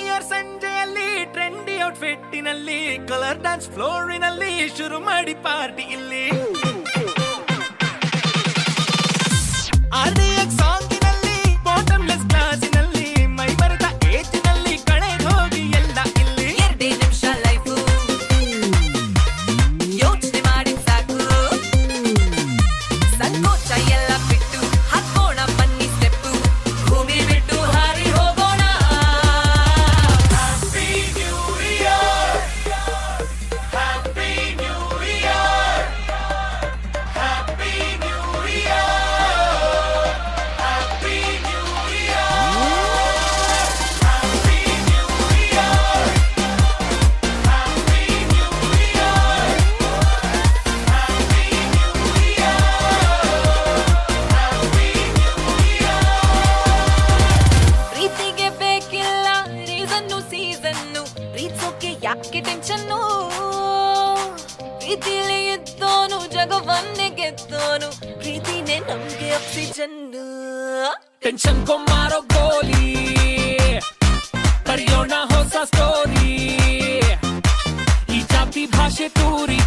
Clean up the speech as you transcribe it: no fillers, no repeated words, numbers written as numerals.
year ಸಂಜೆಯಲ್ಲಿ trendy ಔಟ್ಫಿಟ್ಟಿನಲ್ಲಿ colour dance ಫ್ಲೋರಿನಲ್ಲಿ ಶುರು ಮಾಡಿ party ಇಲ್ಲಿ RDX ಸಾಂಗಿನಲ್ಲಿ ಬಾಟಮ್ಲೆಸ್ ಗ್ಲಾಸಿನಲ್ಲಿ ಮೈ ಮರೆತ ಏಜಿನಲ್ಲಿ ಕಳೆದು ಹೋಗಿ ಎಲ್ಲ ಇಲ್ಲಿ 2 ನಿಮಿಷ ಲೈಫು ಯೋಚನೆ ಮಾಡಿ ಸಾಕು ಸಂಕೋಚ ಎಲ್ಲ ಬಿಟ್ಟು ಹಾಕೋಣ ಬನ್ನಿ ಸ್ಟೆಪ್ಪು ಭೂಮಿ ಬಿಟ್ಟು ಹಾರಿ ಹೋಗೋಣ happy new year happy new year happy new year happy new year happy new year happy new year happy new year ಪ್ರೀತಿಗೆ ಬೇಕಿಲ್ಲ ರೀಸನ್ನು ಸೀಸನ್ನು ಪ್ರೀತಿಸೋಕೆ ಯಾಕೆ ಟೆನ್ಷನ್ನು ಪ್ರೀತಿಲಿ ಇದ್ದೋನು ಜಗವನ್ನೇ ಗೆದ್ದೋನು ಪ್ರೀತಿನೇ ನಮ್ಗೆ ಆಕ್ಸಿಜನ್ನು ಟೆನ್ಷನ್ ಮಾರೋ ಗೋಲಿ ಕರಿಯೋಣ ಹೊಸ ಸ್ಟೋರಿ ಈ ಜಾತಿ ಭಾಷೆ ತೂರಿ